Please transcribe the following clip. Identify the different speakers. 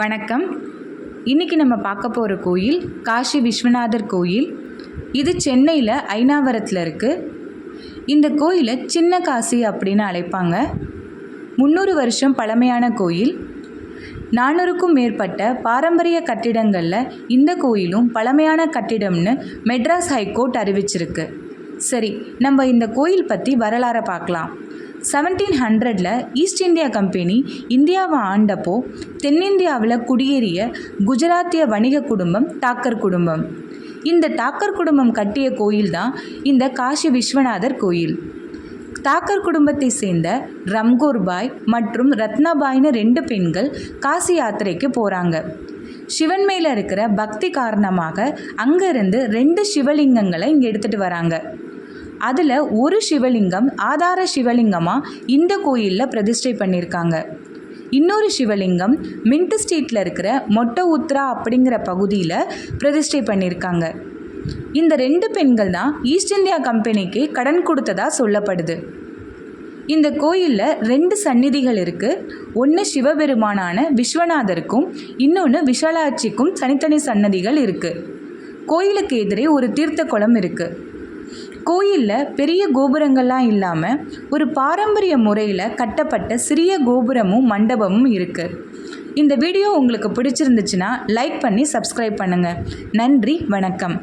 Speaker 1: வணக்கம். இன்றைக்கி நம்ம பார்க்க போகிற கோயில் காசி விஸ்வநாதர் கோயில். இது சென்னையில் ஐனாவரத்தில் இருக்குது. இந்த கோயிலை சின்ன காசி அப்படின்னு அழைப்பாங்க. 300 வருஷம் பழமையான கோயில். 400க்கும் மேற்பட்ட பாரம்பரிய கட்டிடங்களில் இந்த கோயிலும் பழமையான கட்டிடம்னு மெட்ராஸ் ஹைகோர்ட் அறிவிச்சிருக்கு. சரி, நம்ம இந்த கோயில் பற்றி வரலாறை பார்க்கலாம். 1700 ஈஸ்ட் இந்தியா கம்பெனி இந்தியாவை ஆண்டப்போ தென்னிந்தியாவில் குடியேறிய குஜராத்திய வணிக குடும்பம் தாக்கர் குடும்பம். இந்த தாக்கர் குடும்பம் கட்டிய கோயில் தான் இந்த காசி விஸ்வநாதர் கோயில். தாக்கர் குடும்பத்தை சேர்ந்த ரம்கோர்பாய் மற்றும் ரத்னாபாய்னு 2 பெண்கள் காசி யாத்திரைக்கு போகிறாங்க. சிவன் மேலே இருக்கிற பக்தி காரணமாக அங்கேருந்து 2 சிவலிங்கங்களை இங்கே எடுத்துகிட்டு வராங்க. அதில் ஒரு சிவலிங்கம் ஆதார சிவலிங்கமாக இந்த கோயிலில் பிரதிஷ்டை பண்ணியிருக்காங்க. இன்னொரு சிவலிங்கம் மின்ட் ஸ்ட்ரீட்டில் இருக்கிற மொட்டை உத்ரா அப்படிங்கிற பகுதியில் பிரதிஷ்டை பண்ணியிருக்காங்க. இந்த 2 பெண்கள் தான் ஈஸ்ட் இந்தியா கம்பெனிக்கு கடன் கொடுத்ததா சொல்லப்படுது. இந்த கோயிலில் 2 சந்நிதிகள் இருக்குது. ஒன்று சிவபெருமானான விஸ்வநாதருக்கும் இன்னொன்று விஷாலாட்சிக்கும் தனித்தனி சன்னதிகள் இருக்குது. கோயிலுக்கு எதிரே ஒரு தீர்த்த குளம் இருக்குது. கோயிலில் பெரிய கோபுரங்கள்லாம் இல்லாமல் ஒரு பாரம்பரிய முறையில் கட்டப்பட்ட சிறிய கோபுரமும் மண்டபமும் இருக்குது. இந்த வீடியோ உங்களுக்கு பிடிச்சிருந்துச்சுன்னா லைக் பண்ணி சப்ஸ்கிரைப் பண்ணுங்கள். நன்றி, வணக்கம்.